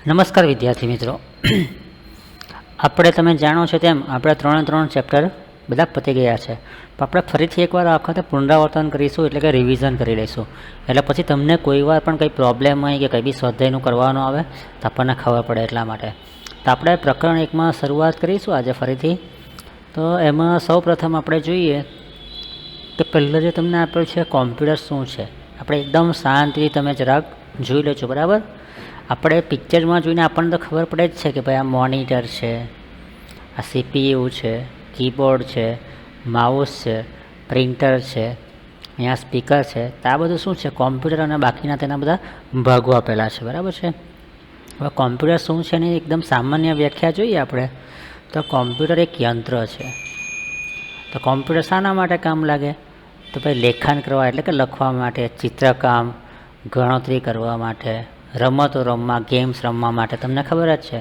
નમસ્કાર વિદ્યાર્થી મિત્રો, આપણે તમે જાણો છો તેમ આપણે 3 ચેપ્ટર બધા પતી ગયા છે. તો આપણે ફરીથી એકવાર આ વખતે પુનરાવર્તન કરીશું, એટલે કે રિવિઝન કરી લઈશું. એટલે પછી તમને કોઈ વાર પણ કંઈ પ્રોબ્લેમ હોય કે કંઈ બી સ્વાધ્યાયનું કરવાનું આવે તો આપણને ખબર પડે એટલા માટે. તો આપણે પ્રકરણ 1માં શરૂઆત કરીશું આજે ફરીથી. તો એમાં સૌ પ્રથમ આપણે જોઈએ કે પહેલાં જે તમને આપેલું છે કોમ્પ્યુટર શું છે. આપણે એકદમ શાંતિથી તમે જરાક જોઈ લેજો, બરાબર. આપણે પિક્ચરમાં જોઈને આપણને તો ખબર પડે જ છે કે ભાઈ આ મોનિટર છે, આ CPU છે, કીબોર્ડ છે, માઉસ છે, પ્રિન્ટર છે, અહીંયા સ્પીકર છે. તો આ બધું શું છે? કોમ્પ્યુટર અને બાકીના તેના બધા ભાગો આપેલા છે, બરાબર છે. હવે કોમ્પ્યુટર શું છે એની એકદમ સામાન્ય વ્યાખ્યા જોઈએ આપણે તો કોમ્પ્યુટર એક યંત્ર છે. તો કોમ્પ્યુટર શાના માટે કામ લાગે? તો ભાઈ લેખન કરવા એટલે કે લખવા માટે, ચિત્રકામ, ગણતરી કરવા માટે, રમતો રમવા, ગેમ્સ રમવા માટે, તમને ખબર જ છે.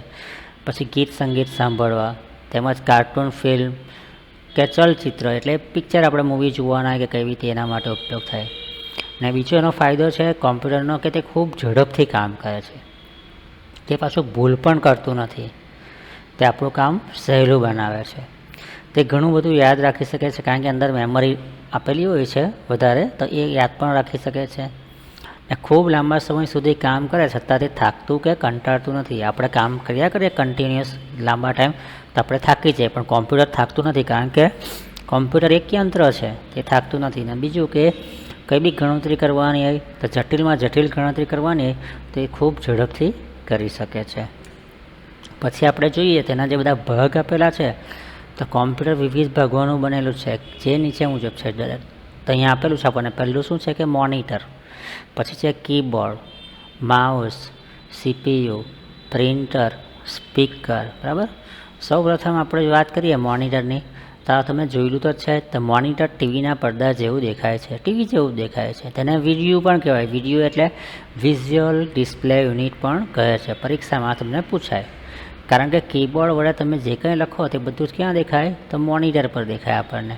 પછી ગીત સંગીત સાંભળવા, તેમજ કાર્ટૂન, ફિલ્મ કે ચલચિત્ર એટલે પિક્ચર આપણે મૂવી જોવાના કે કેવી રીતે એના માટે ઉપયોગ થાય. અને બીજો એનો ફાયદો છે કોમ્પ્યુટરનો કે તે ખૂબ ઝડપથી કામ કરે છે. તે પાછું ભૂલ પણ કરતું નથી. તે આપણું કામ સહેલું બનાવે છે. તે ઘણું બધું યાદ રાખી શકે છે, કારણ કે અંદર મેમરી આપેલી હોય છે વધારે, તો એ યાદ પણ રાખી શકે છે. ને ખૂબ લાંબા સમય સુધી કામ કરે છતાં તે થાકતું કે કંટાળતું નથી. આપણે કામ કર્યા કરીએ કન્ટિન્યુઅસ લાંબા ટાઈમ તો આપણે થાકી જઈએ, પણ કોમ્પ્યુટર થાકતું નથી, કારણ કે કોમ્પ્યુટર એક યંત્ર છે, તે થાકતું નથી. ને બીજું કે કંઈ બી ગણતરી કરવાની હોય તો જટિલમાં જટિલ ગણતરી કરવાની હોય તો એ ખૂબ ઝડપથી કરી શકે છે. પછી આપણે જોઈએ તેના જે બધા ભાગ આપેલા છે તો કોમ્પ્યુટર વિવિધ ભાગોનું બનેલું છે, જે નીચે મુજબ છે. તો અહીંયા આપેલું છે આપણને, પહેલું શું છે કે મોનિટર, પછી છે keyboard, mouse, CPU, printer, speaker, બરાબર. સૌ પ્રથમ આપણે વાત કરીએ મોનિટરની, તો તમે જોયેલું તો છે. તો મોનિટર ટીવીના પડદા જેવું દેખાય છે, ટીવી જેવું દેખાય છે. તેને વિડીયો પણ કહેવાય. વિડીયો એટલે વિઝ્યુઅલ ડિસ્પ્લે યુનિટ પણ કહે છે. પરીક્ષામાં તમને પૂછાય, કારણ કે કીબોર્ડ વડે તમે જે કંઈ લખો તે બધું જ ક્યાં દેખાય? તો મોનિટર પર દેખાય આપણને.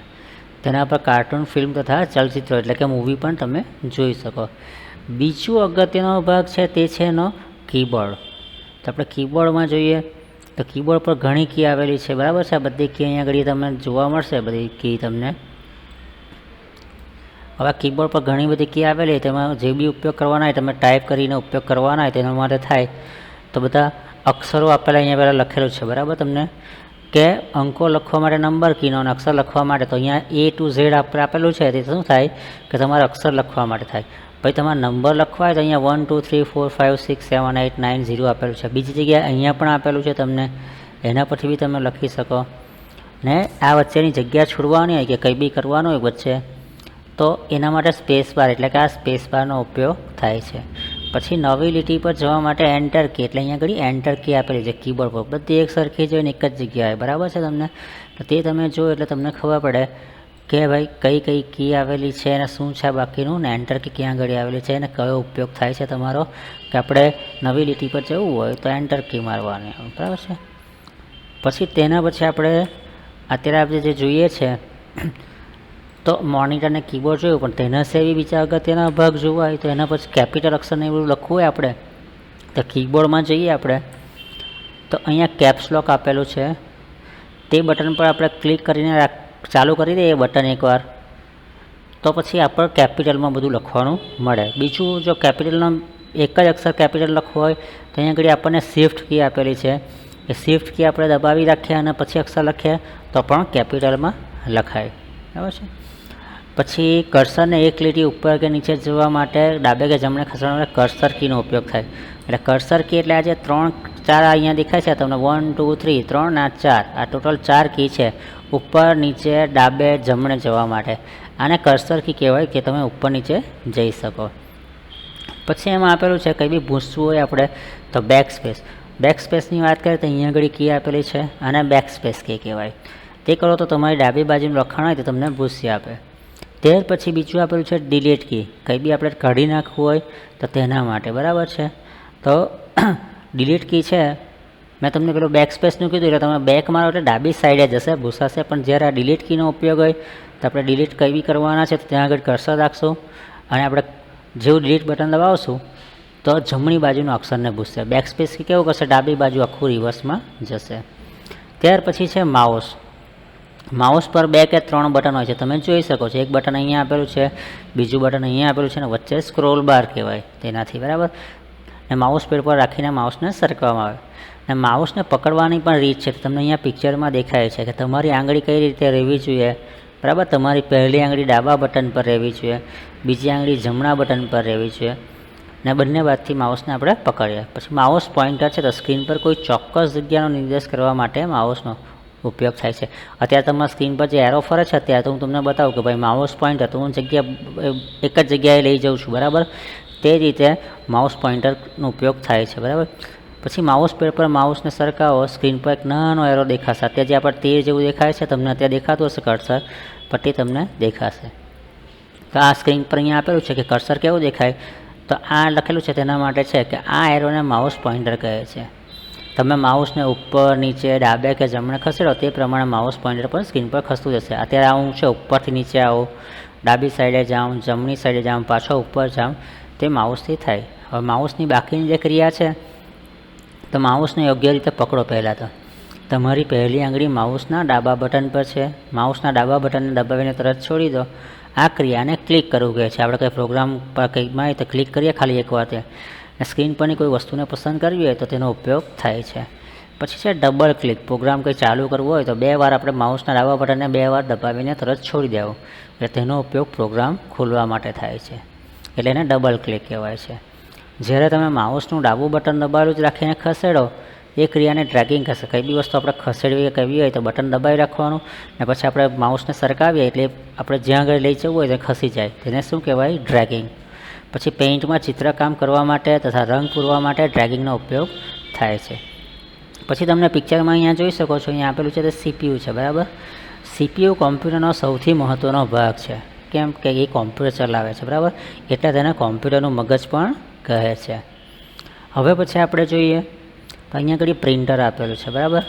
તેના પર કાર્ટૂન, ફિલ્મ તથા ચલચિત્રો એટલે કે મૂવી પણ તમે જોઈ શકો. બીજું અગત્યનો ભાગ છે તે છે એનો કીબોર્ડ. તો આપણે કીબોર્ડમાં જોઈએ તો કીબોર્ડ પર ઘણી કી આવેલી છે, બરાબર છે. આ બધી કી અહીંયા આગળ તમને જોવા મળશે, બધી કી તમને. હવે કીબોર્ડ પર ઘણી બધી કી આવેલી, તેમાં જે બી ઉપયોગ કરવાના હોય તમે ટાઈપ કરીને ઉપયોગ કરવાના હોય તેના માટે થાય. તો બધા અક્ષરો આપેલા અહીંયા પહેલાં લખેલું છે, બરાબર. તમને કે અંકો લખવા માટે નંબર કીનો અને અક્ષર લખવા માટે તો અહીંયા A to Z આપણે આપેલું છે. તે શું થાય કે તમારે અક્ષર લખવા માટે થાય. પછી તમારે નંબર લખવા હોય તો અહીંયા 1 2 3 4 5 6 7 8 9 0 આપેલું છે. બીજી જગ્યાએ અહીંયા પણ આપેલું છે તમને, એના પરથી બી તમે લખી શકો. ને આ વચ્ચેની જગ્યા છોડવાની હોય કે કંઈ બી કરવાનું હોય વચ્ચે, તો એના માટે સ્પેસ બાર એટલે કે આ સ્પેસ બારનો ઉપયોગ થાય છે. પછી નવી લીટી પર જવા માટે એન્ટર કી, એટલે અહીંયા આગળ એન્ટર કી આપેલી છે કીબોર્ડ પર. બધી એક સરખી જોઈને એક જ જગ્યાએ, બરાબર છે તમને. તો તે તમે જો એટલે તમને ખબર પડે કે ભાઈ કઈ કઈ કી આવેલી છે અને શું છે બાકીનું, ને એન્ટર કી ક્યાં આગળ આવેલી છે અને કયો ઉપયોગ થાય છે તમારો. કે આપણે નવી લીટી પર જવું હોય તો એન્ટર કી મારવાની, બરાબર છે. પછી તેના પછી આપણે અત્યારે આપણે જે જોઈએ છે તો મોનિટર અને કીબોર્ડ જોયું, પણ તેના સિવાય બીજા અગત્યના ભાગ જોવા હોય તો એના પછી કેપિટલ અક્ષરને એવું લખવું હોય આપણે તો કીબોર્ડમાં જઈએ આપણે તો અહીંયા કેપ્સ લોક આપેલું છે. તે બટન પર આપણે ક્લિક કરીને ચાલુ કરી દઈએ બટન એકવાર, તો પછી આપણે કેપિટલમાં બધું લખવાનું મળે. બીજું જો કેપિટલનો એક જ અક્ષર કેપિટલ લખવો હોય તો અહીંયા આગળ આપણને શિફ્ટ કી આપેલી છે. એ શિફ્ટ કી આપણે દબાવી રાખીએ અને પછી અક્ષર લખીએ તો પણ કેપિટલમાં લખાય, બરાબર છે. પછી કર્સરને એક લીટી ઉપર કે નીચે જવા માટે ડાબે કે જમણે ખસેડવા માટે કર્સર કીનો ઉપયોગ થાય. એટલે કર્સર કી એટલે આ જે 3 4 અહીંયા દેખાય છે તમને 1 2 3 3 ને 4, આ ટોટલ 4 કી છે ઉપર નીચે ડાબે જમણે જવા માટે. આને કર્સર કી કહેવાય કે તમે ઉપર નીચે જઈ શકો. પછી એમાં આપેલું છે કંઈ બી ભૂંસવું હોય આપણે તો બેક સ્પેસ. બેક સ્પેસની વાત કરીએ તો અહીંયા આગળ કી આપેલી છે, અને બેક સ્પેસ કી કહેવાય. તે કરો તો તમારી ડાબી બાજુનું લખાણ હોય તો તમને ભૂસી આપે. ત્યાર પછી બીજું આપેલું છે ડિલીટ કી. કંઈ બી આપણે કાઢી નાખવું હોય તો તેના માટે, બરાબર છે. તો ડિલીટ કી છે, મેં તમને પેલું બેક સ્પેસનું કીધું એટલે તમે બેક મારો એટલે ડાબી સાઈડે જશે, ભૂસાશે. પણ જ્યારે આ ડિલીટ કીનો ઉપયોગ હોય તો આપણે ડિલીટ કંઈ બી કરવાના છે તો ત્યાં આગળ કર્સર રાખશું અને આપણે જેવું ડિલીટ બટન દબાવશું તો જમણી બાજુના અક્ષરને પૂછશે. બેકસ્પેસ કેવું કરશે, ડાબી બાજુ આખું રિવર્સમાં જશે. ત્યાર પછી છે માઉસ. માઉસ પર 2 કે 3 બટન હોય છે, તમે જોઈ શકો છો. એક બટન અહીંયા આપેલું છે, બીજું બટન અહીંયા આપેલું છે, અને વચ્ચે સ્ક્રોલ બાર કહેવાય તેનાથી, બરાબર. ને માઉસ પેડ પર રાખીને માઉસને સરકવામાં આવે. અને માઉસને પકડવાની પણ રીત છે, તમને અહીંયા પિક્ચરમાં દેખાય છે કે તમારી આંગળી કઈ રીતે રહેવી જોઈએ, બરાબર. તમારી પહેલી આંગળી ડાબા બટન પર રહેવી જોઈએ, બીજી આંગળી જમણા બટન પર રહેવી જોઈએ, ને બંને બાજુથી માઉસને આપણે પકડીએ. પછી માઉસ પોઇન્ટર છે, તો સ્ક્રીન પર કોઈ ચોક્કસ જગ્યાનો નિર્દેશ કરવા માટે માઉસનો ઉપયોગ થાય છે. અત્યારે તમારા સ્ક્રીન પર જે એરો ફરે છે અત્યારે, તો હું તમને બતાવું કે ભાઈ માઉસ પોઇન્ટર તો હું એક જ જગ્યાએ લઈ જાઉં છું, બરાબર. તે રીતે માઉસ પોઇન્ટરનો ઉપયોગ થાય છે, બરાબર. પછી માઉસ પેડ પર માઉસને સરકાવો, સ્ક્રીન પર એક નાનો એરો દેખાશે. અત્યારે જે આપણે તીર જેવું દેખાય છે, તમને અત્યારે દેખાતું હશે કર્સર, પટ્ટી તમને દેખાશે. તો આ સ્ક્રીન પર અહીંયા આપેલું છે કે કર્સર કેવું દેખાય, તો આ લખેલું છે તેના માટે છે કે આ એરોને માઉસ પોઇન્ટર કહે છે. તમે માઉસને ઉપર નીચે ડાબે કે જમણે ખસેડો તે પ્રમાણે માઉસ પોઇન્ટર પર સ્ક્રીન પર ખસતું જશે. અત્યારે હું છે ઉપરથી નીચે આવું, ડાબી સાઈડે જાઉં, જમણી સાઈડે જાઉં, પાછો ઉપર જાઉં, તે માઉસથી થાય. હવે માઉસની બાકીની જે ક્રિયા છે, તો માઉસને યોગ્ય રીતે પકડો. પહેલાં તો તમારી પહેલી આંગળી માઉસના ડાબા બટન પર છે, માઉસના ડાબા બટનને દબાવીને તરત છોડી દો. આ ક્રિયાને ક્લિક કરવું કહે છે. આપણે કંઈ પ્રોગ્રામ પર કંઈકમાં હોય તો ક્લિક કરીએ ખાલી એક વાર. સ્ક્રીન પરની કોઈ વસ્તુને પસંદ કરવી હોય તો તેનો ઉપયોગ થાય છે. પછી છે ડબલ ક્લિક. પ્રોગ્રામ કંઈ ચાલુ કરવો હોય તો 2 વાર આપણે માઉસના ડાબા બટનને 2 વાર દબાવીને તરત છોડી દેવું, એટલે તેનો ઉપયોગ પ્રોગ્રામ ખોલવા માટે થાય છે, એટલે એને ડબલ ક્લિક કહેવાય છે. જ્યારે તમે માઉસનું ડાબું બટન દબાવેલું જ રાખીને ખસેડો, એ ક્રિયાને ડ્રેગિંગ કહેશે. કંઈ બી વસ્તુ આપણે ખસેડવી કરવી હોય તો બટન દબાવી રાખવાનું, ને પછી આપણે માઉસને સરકાવીએ એટલે આપણે જ્યાં આગળ લઈ જવું હોય તે ખસી જાય, તેને શું કહેવાય, ડ્રેગિંગ. પછી પેઇન્ટમાં ચિત્રકામ કરવા માટે તથા રંગ પૂરવા માટે ડ્રેગિંગનો ઉપયોગ થાય છે. પછી તમને પિક્ચરમાં અહીંયા જોઈ શકો છો, અહીંયા આપેલું છે તે CPU છે, બરાબર. CPU કોમ્પ્યુટરનો સૌથી મહત્ત્વનો ભાગ છે. કેમ કે એ કોમ્પ્યુટર ચલાવે છે, બરાબર, એટલે તેને કોમ્પ્યુટરનું મગજ પણ કહે છે. હવે પછી આપણે જોઈએ તો અહીંયા આગળ પ્રિન્ટર આપેલું છે, બરાબર.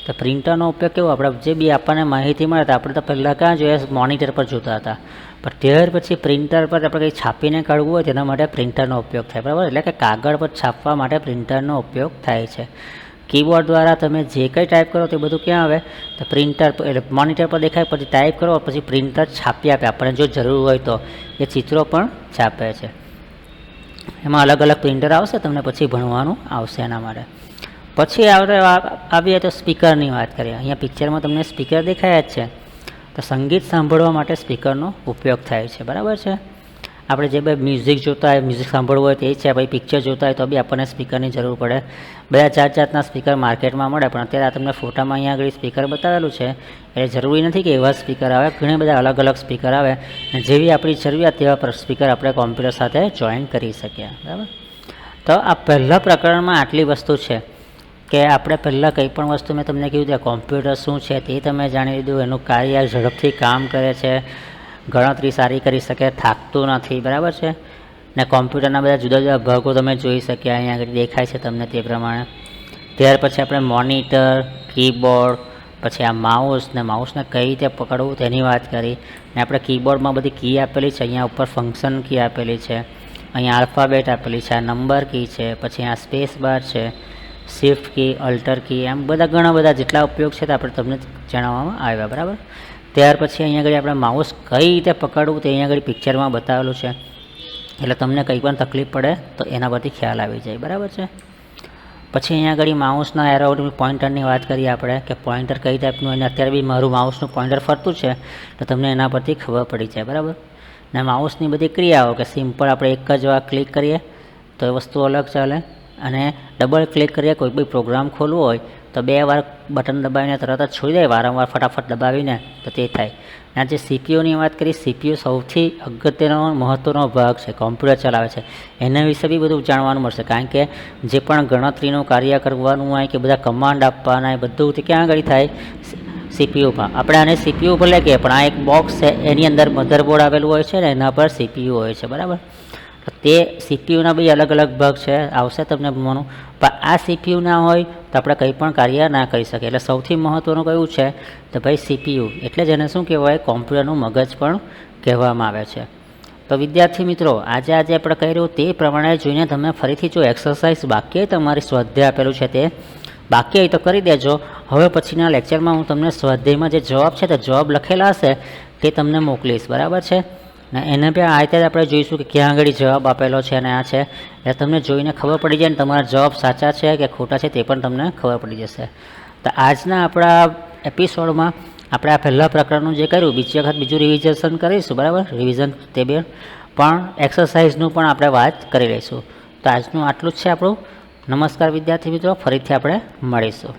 તો પ્રિન્ટરનો ઉપયોગ કેવો, આપણે જે બી આપણને માહિતી મળે તો આપણે તો પહેલાં ક્યાં જોઈએ, મોનિટર પર જોતા હતા, પણ ત્યાર પછી પ્રિન્ટર પર આપણે કંઈ છાપીને કાઢવું હોય તેના માટે પ્રિન્ટરનો ઉપયોગ થાય, બરાબર. એટલે કે કાગળ પર છાપવા માટે પ્રિન્ટરનો ઉપયોગ થાય છે. કીબોર્ડ દ્વારા તમે જે કંઈ ટાઈપ કરો તે બધું ક્યાં આવે, તો પ્રિન્ટર એટલે મોનિટર પર દેખાય, પછી ટાઈપ કરો, પછી પ્રિન્ટર છાપી આપે આપણને જો જરૂર હોય તો. એ ચિત્રો પણ છાપે છે. એમાં અલગ અલગ પ્રિન્ટર આવશે, તમને પછી ભણવાનું આવશે એના માટે. પછી આવીએ તો સ્પીકરની વાત કરીએ. અહીંયા પિક્ચરમાં તમને સ્પીકર દેખાય જ છે, તો સંગીત સાંભળવા માટે સ્પીકરનો ઉપયોગ થાય છે, બરાબર છે. આપણે જે ભાઈ મ્યુઝિક જોતા હોય, મ્યુઝિક સાંભળવું હોય તે છે, ભાઈ પિક્ચર જોતા હોય તો બી આપણને સ્પીકરની જરૂર પડે. બધા જાતના સ્પીકર માર્કેટમાં મળે, પણ અત્યારે આ તમને ફોટામાં અહીંયા આગળ સ્પીકર બતાવેલું છે, એટલે જરૂરી નથી કે એવા સ્પીકર આવે, ઘણા બધા અલગ અલગ સ્પીકર આવે, અને જેવી આપણી જરૂરિયાત તેવા સ્પીકર આપણે કોમ્પ્યુટર સાથે જોઈન કરી શકીએ, બરાબર. તો આ પહેલા પ્રકરણમાં આટલી વસ્તુ છે કે આપણે પહેલાં કંઈ પણ વસ્તુ મેં તમને કીધું કે કોમ્પ્યુટર શું છે તે તમે જાણી લીધું, એનું કાર્ય ઝડપથી કામ કરે છે, ગણતરી સારી કરી શકે, થાકતું નથી, બરાબર છે. ને કોમ્પ્યુટરના બધા જુદા જુદા ભાગો તમે જોઈ શક્યા, અહીંયા આગળ દેખાય છે તમને તે પ્રમાણે. ત્યાર પછી આપણે મોનિટર, કીબોર્ડ, પછી આ માઉસ, ને માઉસને કઈ રીતે પકડવું તેની વાત કરી. ને આપણે કીબોર્ડમાં બધી કી આપેલી છે, અહીંયા ઉપર ફંક્શન કી આપેલી છે, અહીંયા આલ્ફાબેટ આપેલી છે, આ નંબર કી છે, પછી આ સ્પેસ બાર છે, શિફ્ટ કી, અલ્ટર કી, એમ બધા ઘણા બધા જેટલા ઉપયોગ છે તે આપણે તમને જણાવવામાં આવ્યા, બરાબર. ત્યાર પછી અહીંયા આગળ આપણે માઉસ કઈ રીતે પકડવું તે અહીંયા આગળ પિક્ચરમાં બતાવેલું છે, એટલે તમને કંઈ પણ તકલીફ પડે તો એના પરથી ખ્યાલ આવી જાય, બરાબર છે. પછી અહીંયા આગળ માઉસના એરો પોઇન્ટરની વાત કરીએ આપણે કે પોઇન્ટર કઈ ટાઈપનું, અને અત્યારે બી મારું માઉસનું પોઇન્ટર ફરતું છે તો તમને એના પરથી ખબર પડી જાય, બરાબર. ને માઉસની બધી ક્રિયાઓ કે સિમ્પલ આપણે એક જ વાર ક્લિક કરીએ તો એ વસ્તુ અલગ ચાલે, અને ડબલ ક્લિક કરીએ કોઈ બી પ્રોગ્રામ ખોલવો હોય તો 2 વાર બટન દબાવીને તરત જ છોડી દે, વારંવાર ફટાફટ દબાવીને તો તે થાય. અને જે CPUની વાત કરી, CPU સૌથી અગત્યનો મહત્ત્વનો ભાગ છે, કોમ્પ્યુટર ચલાવે છે, એના વિશે બી બધું જાણવાનું મળશે. કારણ કે જે પણ ગણતરીનું કાર્ય કરવાનું હોય કે બધા કમાન્ડ આપવાના હોય બધું તે ક્યાં આગળ થાય, CPUમાં. આપણે આને CPU ભલે કહીએ, પણ આ એક બોક્સ છે, એની અંદર મધરબોર્ડ આવેલું હોય છે ને એના પર CPU હોય છે, બરાબર. તે CPUના બી અલગ અલગ ભાગ છે, આવશે તમને ભણવાનું. પણ આ CPU ના હોય તો આપણે કંઈ પણ કાર્ય ના કરી શકીએ. એટલે સૌથી મહત્ત્વનું કયું છે તો ભાઈ CPU, એટલે જ એને શું કહેવાય, કોમ્પ્યુટરનું મગજ પણ કહેવામાં આવે છે. તો વિદ્યાર્થી મિત્રો આજે આપણે કર્યું તે પ્રમાણે જોઈને તમે ફરીથી જો એક્સરસાઇઝ બાકી તમારી સ્વાધ્યાય આપેલું છે તે બાકી હોય તો કરી દેજો. હવે પછીના લેક્ચરમાં હું તમને સ્વાધ્યાયમાં જે જવાબ છે તે જવાબ લખેલા હશે તે તમને મોકલીશ, બરાબર છે ને. એને બી આ રીતે આપણે જોઈશું કે ક્યાં આગળ જવાબ આપેલો છે અને આ છે, એટલે તમને જોઈને ખબર પડી જાય ને તમારા જવાબ સાચા છે કે ખોટા છે તે પણ તમને ખબર પડી જશે. તો આજના આપણા એપિસોડમાં આપણે આ પહેલાં પ્રકરણનું જે કર્યું બીજી વખત બીજું રિવિઝન કરીશું, બરાબર. રિવિઝન તે બે પણ એક્સરસાઇઝનું પણ આપણે વાત કરી લઈશું. તો આજનું આટલું જ છે આપણું. નમસ્કાર વિદ્યાર્થી મિત્રો, ફરીથી આપણે મળીશું.